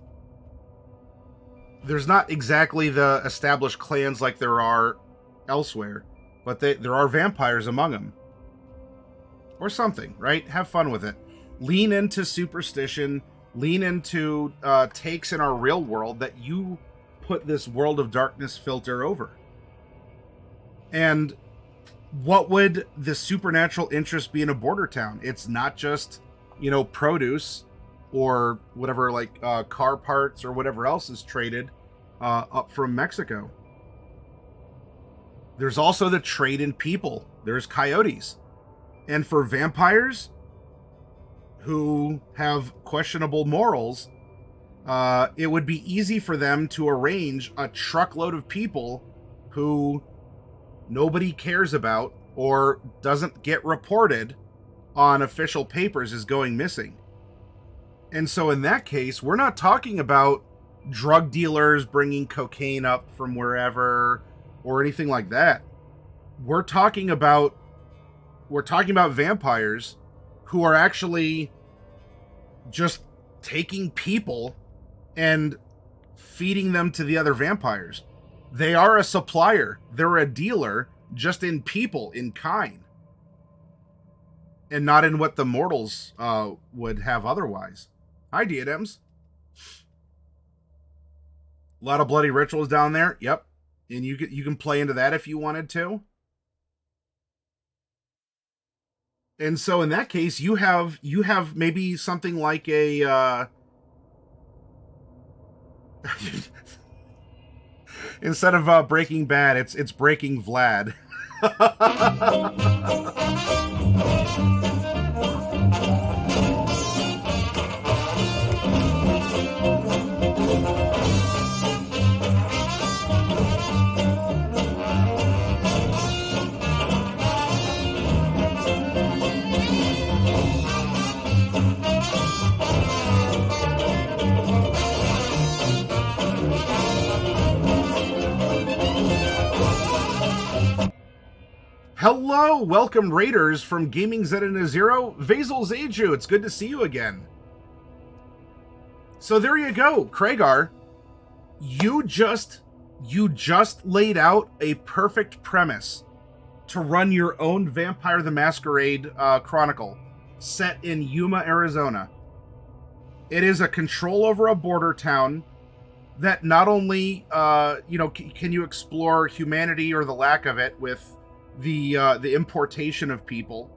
Speaker 1: There's not exactly the established clans like there are elsewhere, but there are vampires among them. Or something, right? Have fun with it. Lean into superstition, lean into takes in our real world that you put this world of darkness filter over. And what would the supernatural interest be in a border town? It's not just, produce or whatever, like car parts or whatever else is traded up from Mexico. There's also the trade in people. There's coyotes. And for vampires who have questionable morals, it would be easy for them to arrange a truckload of people who nobody cares about or doesn't get reported on official papers as going missing. And so in that case, we're not talking about drug dealers bringing cocaine up from wherever or anything like that. We're talking about vampires who are actually just taking people and feeding them to the other vampires. They are a supplier. They're a dealer, just in people, in kind. And not in what the mortals would have otherwise. Hi, diadems. A lot of bloody rituals down there. Yep. And you can play into that if you wanted to. And so in that case, you have maybe something like a instead of Breaking Bad, it's Breaking Vlad. Hello, welcome Raiders from Gaming Zenina Zero. Vazel Zaju, it's good to see you again. So there you go, Kragar. You just laid out a perfect premise to run your own Vampire the Masquerade chronicle set in Yuma, Arizona. It is a control over a border town that not only can you explore humanity or the lack of it with the importation of people.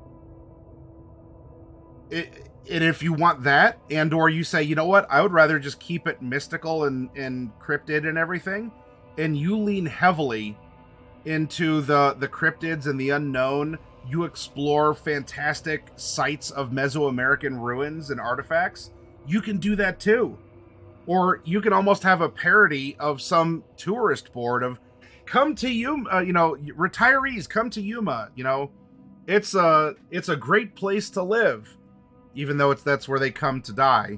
Speaker 1: And if you want that, and or you say, you know what, I would rather just keep it mystical and cryptid and everything, and you lean heavily into the cryptids and the unknown, you explore fantastic sites of Mesoamerican ruins and artifacts, you can do that too. Or you can almost have a parody of some tourist board of, come to Yuma, retirees, come to Yuma, it's a great place to live, even though that's where they come to die,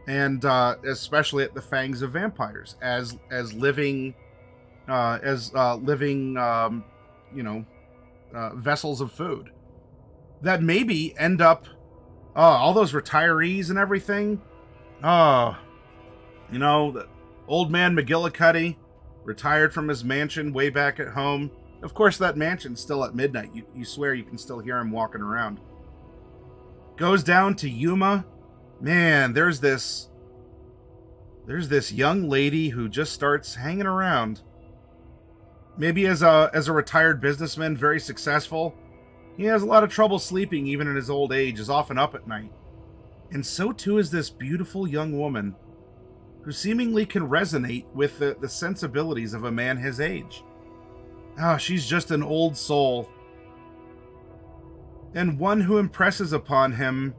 Speaker 1: and especially at the fangs of vampires as living vessels of food that maybe end up all those retirees and everything. The old man McGillicuddy retired from his mansion way back at home. Of course, that mansion's still at midnight. You swear you can still hear him walking around. Goes down to Yuma. Man, there's this young lady who just starts hanging around. Maybe as a retired businessman, very successful. He has a lot of trouble sleeping even in his old age, is often up at night. And so too is this beautiful young woman, who seemingly can resonate with the sensibilities of a man his age. She's just an old soul. And one who impresses upon him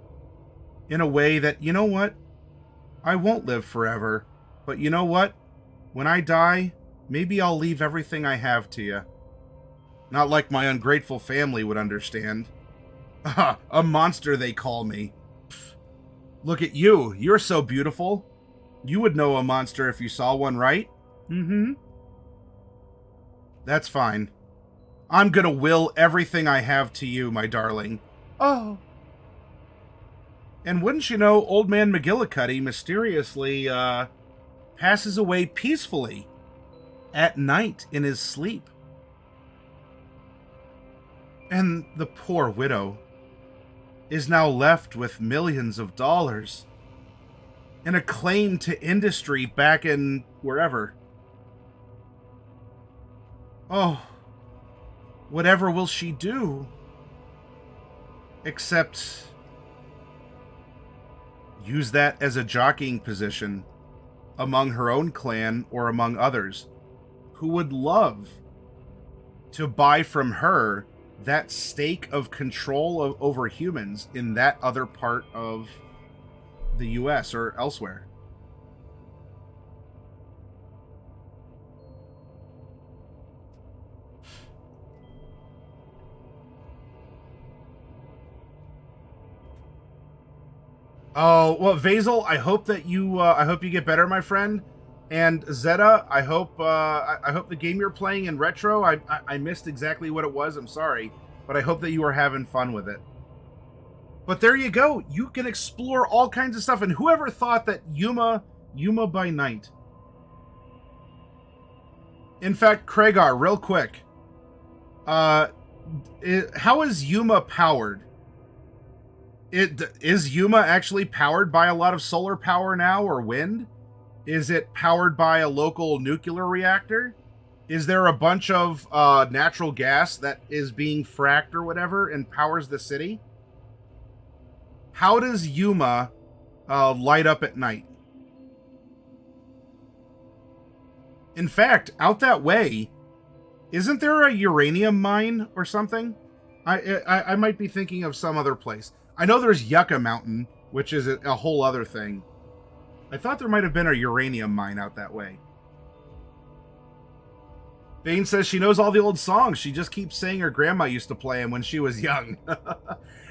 Speaker 1: in a way that, you know what? I won't live forever, but you know what? When I die, maybe I'll leave everything I have to you. Not like my ungrateful family would understand. A monster, they call me. Pfft. Look at you. You're so beautiful. You would know a monster if you saw one, right? Mm-hmm. That's fine. I'm gonna will everything I have to you, my darling. Oh. And wouldn't you know, old man McGillicuddy mysteriously, passes away peacefully at night in his sleep. And the poor widow is now left with millions of dollars and a claim to industry back in wherever. Oh, whatever will she do? Except use that as a jockeying position among her own clan or among others who would love to buy from her that stake of control over humans in that other part of the US or elsewhere. Oh, well, Vazel, I hope that you get better, my friend. And Zeta, I hope the game you're playing in retro, I missed exactly what it was. I'm sorry, but I hope that you are having fun with it. But there you go. You can explore all kinds of stuff. And whoever thought that Yuma by night. In fact, Kragar, real quick. How is Yuma powered? Is Yuma actually powered by a lot of solar power now or wind? Is it powered by a local nuclear reactor? Is there a bunch of natural gas that is being fracked or whatever and powers the city? How does Yuma light up at night? In fact, out that way, isn't there a uranium mine or something? I might be thinking of some other place. I know there's Yucca Mountain, which is a whole other thing. I thought there might have been a uranium mine out that way. Bane says she knows all the old songs. She just keeps saying her grandma used to play them when she was young.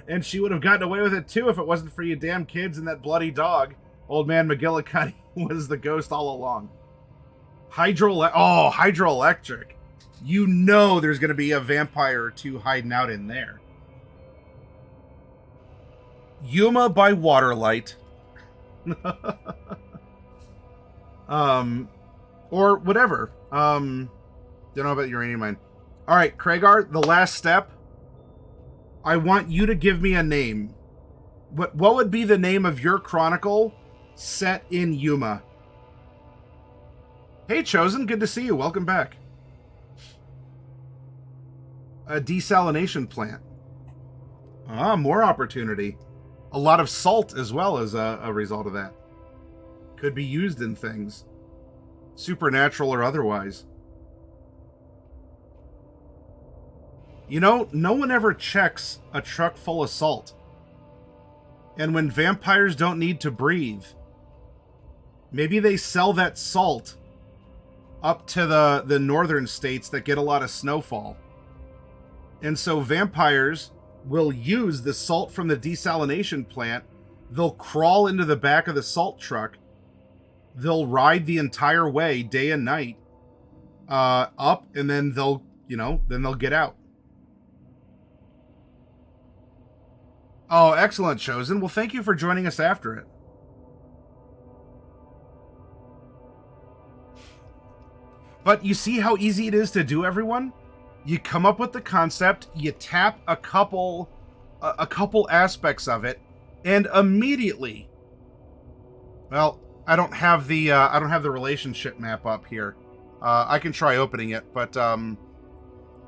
Speaker 1: And she would have gotten away with it too if it wasn't for you damn kids and that bloody dog. Old man McGillicuddy was the ghost all along. Hydroelectric. You know there's going to be a vampire or two hiding out in there. Yuma by Waterlight. Or whatever. Don't know about uranium mine. All right, Kragar, the last step. I want you to give me a name. What would be the name of your chronicle set in Yuma? Hey, Chosen, good to see you. Welcome back. A desalination plant. Ah, more opportunity. A lot of salt as well as a result of that. Could be used in things. Supernatural or otherwise. You know, no one ever checks a truck full of salt. And when vampires don't need to breathe, maybe they sell that salt up to the northern states that get a lot of snowfall. And so vampires will use the salt from the desalination plant. They'll crawl into the back of the salt truck. They'll ride the entire way, day and night, up, and then they'll get out. Oh, excellent, Chosen. Well, thank you for joining us after it. But you see how easy it is to do, everyone? You come up with the concept, you tap a couple aspects of it, and immediately, well, I don't have the relationship map up here. I can try opening it, but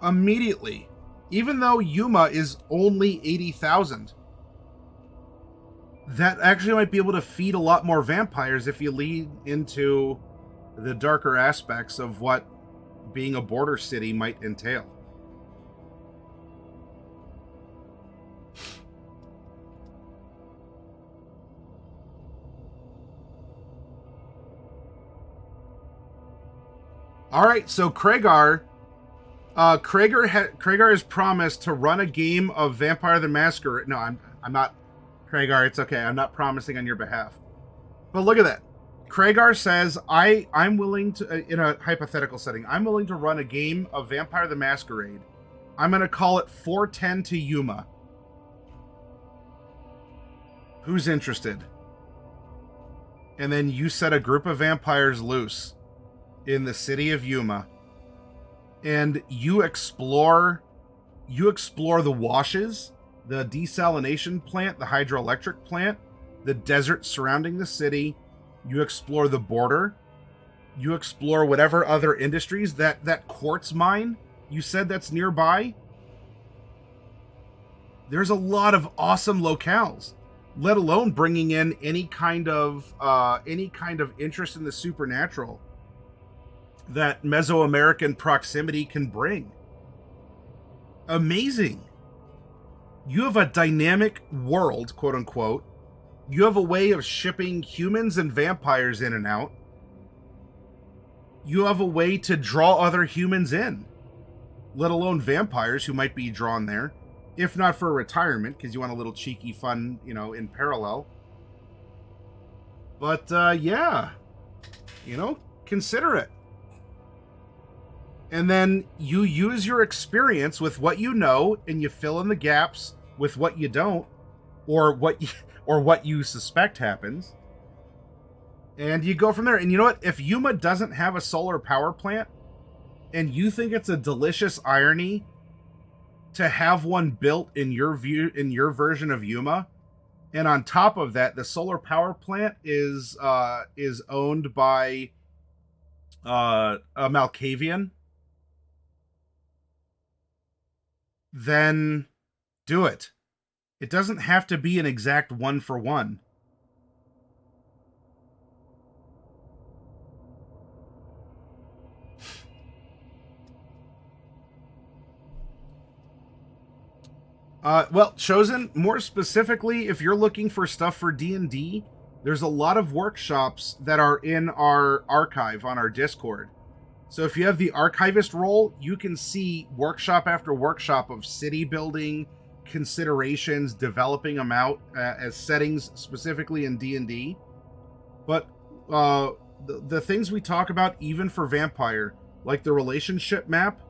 Speaker 1: immediately, even though Yuma is only 80,000, that actually might be able to feed a lot more vampires if you lead into the darker aspects of what being a border city might entail. All right, so Kragar has promised to run a game of Vampire the Masquerade. No, I'm not. Kragar, it's okay. I'm not promising on your behalf. But look at that. Kragar says, I'm willing to, in a hypothetical setting, I'm willing to run a game of Vampire the Masquerade. I'm going to call it 410 to Yuma. Who's interested? And then you set a group of vampires loose in the city of Yuma. And you explore the washes, the desalination plant, the hydroelectric plant, the desert surrounding the city. You explore the border. You explore whatever other industries. That quartz mine you said that's nearby. There's a lot of awesome locales, let alone bringing in any kind of interest in the supernatural that Mesoamerican proximity can bring. Amazing. You have a dynamic world, quote unquote. You have a way of shipping humans and vampires in and out. You have a way to draw other humans in, let alone vampires who might be drawn there, if not for retirement, because you want a little cheeky fun, in parallel. But, yeah, consider it. And then you use your experience with what you know, and you fill in the gaps with what you don't, or what you suspect happens. And you go from there. And you know what? If Yuma doesn't have a solar power plant, and you think it's a delicious irony to have one built in your version of Yuma, and on top of that, the solar power plant is owned by a Malkavian, then do it. It doesn't have to be an exact 1-for-1. Well, Chosen, more specifically, if you're looking for stuff for D&D, there's a lot of workshops that are in our archive on our Discord. So if you have the archivist role, you can see workshop after workshop of city building considerations, developing them out as settings specifically in D&D. But the things we talk about, even for Vampire, like the relationship map,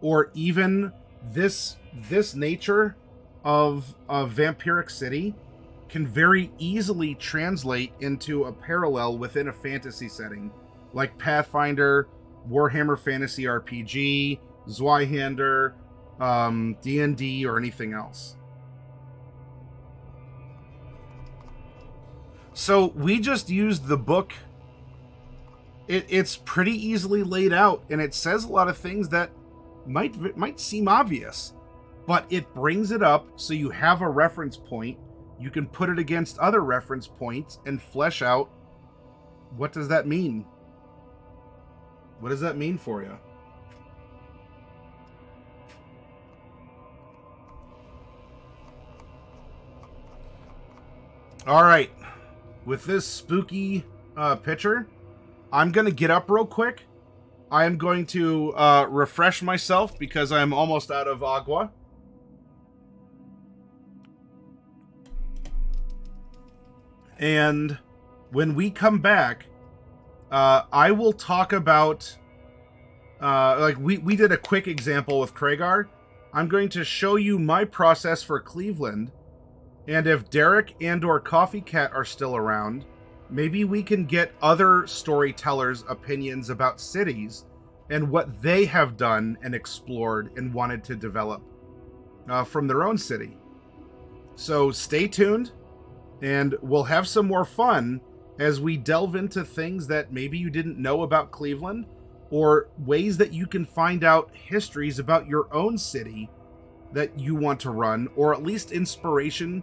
Speaker 1: or even this nature of a vampiric city can very easily translate into a parallel within a fantasy setting, like Pathfinder, Warhammer Fantasy RPG, Zweihander, D&D, or anything else. So we just used the book. It's pretty easily laid out, and it says a lot of things that might seem obvious, but it brings it up so you have a reference point. You can put it against other reference points and flesh out, what does that mean? What does that mean for you? All right. With this spooky picture, I'm going to get up real quick. I am going to refresh myself because I'm almost out of agua. And when we come back, I will talk about, like we did a quick example with Kragar. I'm going to show you my process for Cleveland. And if Derek and or Coffee Cat are still around, maybe we can get other storytellers' opinions about cities and what they have done and explored and wanted to develop from their own city. So stay tuned. And we'll have some more fun as we delve into things that maybe you didn't know about Cleveland, or ways that you can find out histories about your own city that you want to run, or at least inspiration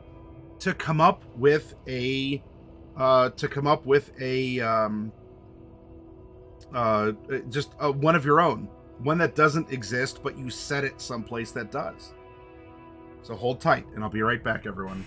Speaker 1: to come up with a one of your own, one that doesn't exist, but you set it someplace that does. So hold tight, and I'll be right back, everyone.